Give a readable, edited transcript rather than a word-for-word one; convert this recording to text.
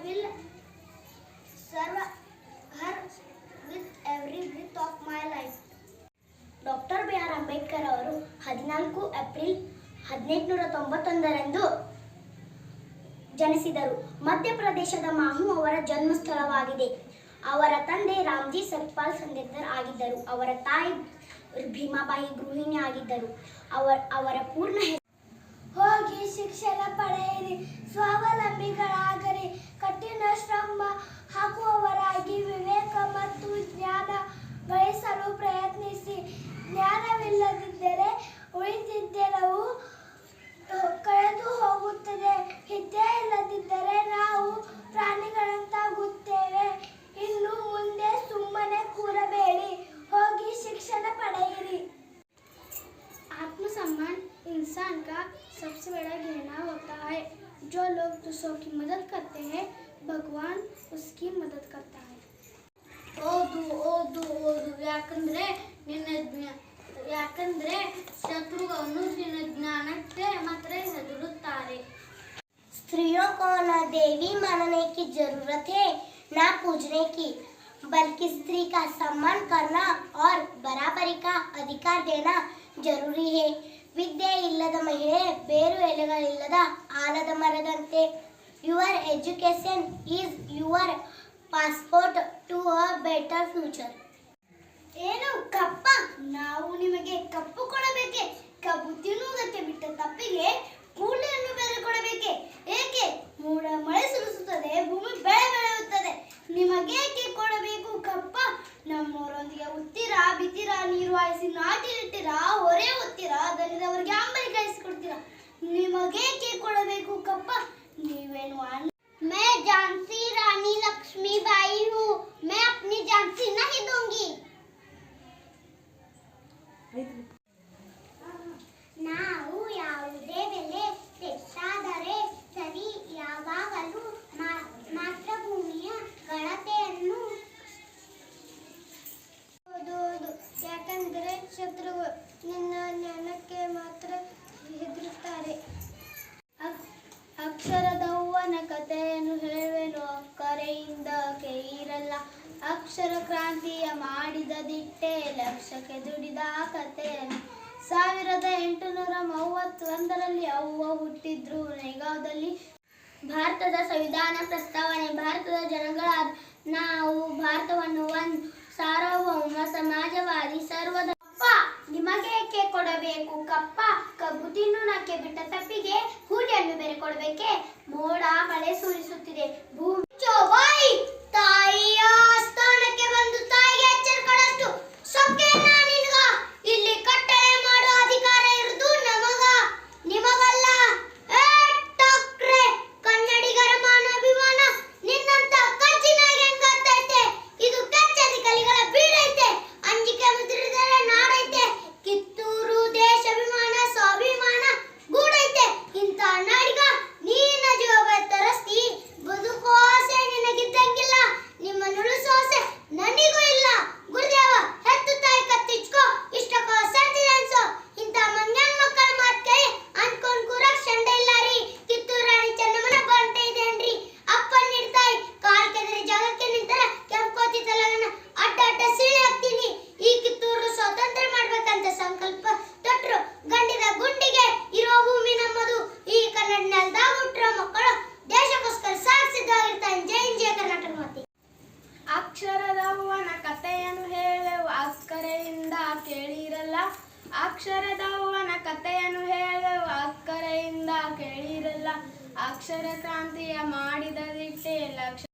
will serve her with every breath of my life. Doctor B R Ambedkar ಅವರು 14 April 1891ರಂದು ಜನಿಸಿದರು. ಮಧ್ಯಪ್ರದೇಶದ ಮಾಹು ಅವರ ಜನ್ಮಸ್ಥಳವಾಗಿದೆ. ಅವರ ತಂದೆ ರಾಮ್ಜಿ ಸತ್ಪಾಲ್ ಸಂದೇದರ್ ಆಗಿದ್ದರು. ಅವರ ತಾಯಿ ಭೀಮಾಬಾಯಿ ಗೃಹಿಣಿ ಆಗಿದ್ದರು. ಅವರ ಪೂರ್ಣ ಹೋಗಿ ಶಿಕ್ಷಣ ಪಡೆಯಿರಿ, ಸ್ವಾವಲಂಬಿಗಳಾಗರಿ, ಕಠಿಣ ಶ್ರಮ ಹಾಕುವವರಾಗಿ ವಿವೇಕ ಮತ್ತು ಜ್ಞಾನ ಗಳಿಸಲು ಪ್ರಯತ್ನಿಸಿ. ಜ್ಞಾನವಿಲ್ಲದಿದ್ದರೆ ಉಳಿದಿದ್ದೆಲ್ಲವೂ ಕಳೆದು ಹೋಗುತ್ತದೆ. ವಿದ್ಯೆ ಇಲ್ಲದಿದ್ದರೆ ನಾವು ಪ್ರಾಣಿಗಳಂತಾಗುತ್ತೇವೆ. ಇನ್ನು ಮುಂದೆ ಸುಮ್ಮನೆ ಕೂರಬೇಡಿ, ಹೋಗಿ ಶಿಕ್ಷಣ ಪಡೆಯಿರಿ. आत्मसम्मान इंसान का सबसे बड़ा गहना होता है. जो लोग दूसरों की मदद करते हैं, भगवान उसकी मदद करता है. ಓದು ಓದು ಓದು, ಯಾಕಂದ್ರೆ ಶತ್ರುಗಳನ್ನು ನಿನ್ನ ಜ್ಞಾನಕ್ಕೆ ಮಾತ್ರ ಹೆದರುತ್ತಾರೆ. स्त्रियों को न देवी मानने की जरूरत है, न पूजने की, बल्कि स्त्री का सम्मान करना और बराबरी का अधिकार देना जरूरी है. ವಿದ್ಯೆ ಇಲ್ಲದ ಮಹಿಳೆ ಬೇರು ಎಲೆಗಳಿಲ್ಲದ ಆಲದ ಮರದಂತೆ. Your education is your passport to a better future. ಏನು ಕಪ್ಪ? ನಾವು ನಿಮಗೆ ಕಪ್ಪು ಕೊಡಬೇಕೆ? ಕಬ್ಬು ತಿನ್ನುವುದಕ್ಕೆ ಬಿಟ್ಟ ತಪ್ಪಿಗೆ ಕೂಲಿಯನ್ನು ಬೇರೆ ಕೊಡಬೇಕೆ? ಏಕೆ? ಮಳೆ ಸುರಿಸುತ್ತದೆ, ಭೂಮಿ ಬೆಳೆ ಬೆಳೆಯುತ್ತದೆ, ನಿಮಗೇಕೆ ಕೊಡಬೇಕು ಕಪ್ಪ? ನಮ್ಮವರೊಂದಿಗೆ ಉತ್ತೀರಾ, ಬಿತ್ತೀರಾ, ನೀರು ಹಾಯಿಸಿ ನಾಟಿ ಇಟ್ಟಿರಾ, ಹೊರೆ ಹೊತ್ತೀರಾ, ದಲಿದವರಿಗೆ ಅಂಬಲಿ ಕಾಯಿಸಿಕೊಡ್ತೀರಾ, ನಿಮಗೇಕೆ ಕೊಡಬೇಕು ಕಪ್ಪ? ನೀವೇನು मैं झांसी रानी लक्ष्मीबाई हूँ, मैं अपनी झांसी नहीं दूंगी. ನಾವು ಯಾವುದೇ ಬೆಲೆ ತೆತ್ತಾದರೆ ಸರಿ, ಯಾವಾಗಲೂ ಮಾತೃಭೂಮಿಯ ಘನತೆಯನ್ನು ಓದೋದು. ಯಾಕಂದರೆ ಶತ್ರುಗಳು ನಿನ್ನ ಜ್ಞಾನಕ್ಕೆ ಮಾತ್ರ ಹೆದರುತ್ತಾರೆ. ಅಕ್ಷರದವ್ವನ ಕಥೆಯನ್ನು ಹೇಳುವೆನು, ಅಕ್ಕರೆಯಿಂದ ಕೇಳಿರಲ್ಲ. ಅಕ್ಷರ ಕ್ರಾಂತಿಯ ಮಾಡಿದ ದಿಟ್ಟೆ, ಲಕ್ಷಕ್ಕೆ ದುಡಿದ ಕಥೆಯನ್ನು. 1831ರಲ್ಲಿ ಅವ್ವ ಹುಟ್ಟಿದ್ರು ನೈಗಾವ್ದಲ್ಲಿ. ಭಾರತದ ಸಂವಿಧಾನ ಪ್ರಸ್ತಾವನೆ. ಭಾರತದ ಜನಗಳಾದ ನಾವು ಭಾರತವನ್ನು ಒಂದು ಸಾರ್ವಭೌಮ ಸಮಾಜವಾದಿ ಸರ್ವದ ನಿಮಗೇಕೆ ಕೊಡಬೇಕು ಕಪ್ಪ? ಕಬ್ಬು ತಿನ್ನುವುದಕ್ಕೆ ಬಿಟ್ಟ ತಪ್ಪಿಗೆ ಕೂಲಿಯನ್ನು ಬೇರೆ ಕೊಡಬೇಕೆ? ಮೋಡ ಮಳೆ ಸುರಿಸುತ್ತಿದೆ, ಭೂಮಿ ಚೋಬಾಯಿ ತಾಯಿಯ ಸ್ಥಾನಕ್ಕೆ ಬಂದು ತಾಯಿಗೆ ಎಚ್ಚರ ಕೊಡಷ್ಟು ಸೊಕ್ಕೇನ ನಿನಗ? ಇಲ್ಲಿ ಕಟ್ಟಳೆ ಮಾಡೋ ಅಧಿಕಾರ ಇರುವುದು ನಮಗ, ನಿಮಗಲ್ಲ. ಕನ್ನಡಿಗರ ಮಾನಾಭಿಮಾನ ನಿನ್ನಂತ ಕಂಚಿನಾಗೆ ಹೆಂಗತ್ತೈತೆ? ಇದು ಕೆಚ್ಚದಿ ಕಲಿಗಳ ಬೀಳೈತೆ, ಅಂಜಿಕೆ ಮುದ್ರಿದರೆ ನಾಡೈತೆ. ಕಿತ್ತೂರು ದೇಶಾಭಿಮಾನ ಸ್ವಾಭಿಮಾನ ಗೂಡೈತೆ. ಇಂಥ ನಾಡಿಗ ನೀನ ಜೀವ ತರಸ್ತಿ, ಬದುಕೋ ಆಸೆ ನಿನಗಿದ್ದಂಗಿಲ್ಲ, ನಿಮ್ಮ ನುಡಿಸೋ ಆಸೆ ನನಗೂ ಇಲ್ಲ. ಗುರುದೇವ ಹೆತ್ತು ತಾಯಿ ಕತ್ತಿಚ್ಕೋ, ಇಷ್ಟಕ್ಕೋ ಸಂಚಿದನ್ಸೋ. ಇಂಥ ಮಂಗ್ಯಾನ್ ಮಕ್ಕಳ ಮಾತ್ ಕೈ ಅನ್ಕೊಂಡ್ ಕೂರಕ್ ಚಂಡ ಇಲ್ಲ ರೀ. ಕಿತ್ತೂರು ರಾಣಿ ಚೆನ್ನಮ್ಮನ ಬಂಟೆ ಇದೇನ್ರಿ? ಅಪ್ಪ ನಿಡ್ತಾಯಿ ಕಾಲ್ ಕೆದರಿ ಜಾಗಕ್ಕೆ ನಿಂತರ ಕೆಂಪೋತಿ ತಲಗನ ಅಡ್ಡ ಅಡ್ಡ ಸೀಳೆ ಹಾಕ್ತೀನಿ. ಈ ಕಿತ್ತೂರು ಸ್ವಾತಂತ್ರ್ಯ ಮಾಡ್ಬೇಕಂತ ಸಂಕಲ್ಪ ತೊಟ್ರು. ಗಂಡಿದ ಗುಂಡಿಗೆ ಇರೋ ಭೂಮಿ ನಮ್ಮದು. ಈ ಕನ್ನಡ ನೆಲದಾಗ ಹುಟ್ಟಿರೋ ಮಕ್ಕಳು ದೇಶಕ್ಕೋಸ್ಕರ ಸಾಧಿಸಿದ್ದಾಗಿರ್ತಾನೆ. ಜೈ ಜಯ ಕರ್ನಾಟಕ ಮಾತೆ. ಅಕ್ಷರದವ್ವನ ಕಥೆಯನ್ನು ಹೇಳುವ ಅಕ್ಕರೆಯಿಂದ ಕೇಳಿರಲ್ಲ. ಅಕ್ಷರದವ್ವನ ಕಥೆಯನ್ನು ಹೇಳುವ ಅಕ್ಕರೆಯಿಂದ ಕೇಳಿರಲ್ಲ. ಅಕ್ಷರ ಕ್ರಾಂತಿಯ ಮಾಡಿದ ದಿಟ್ಟೆ, ಲಕ್ಷ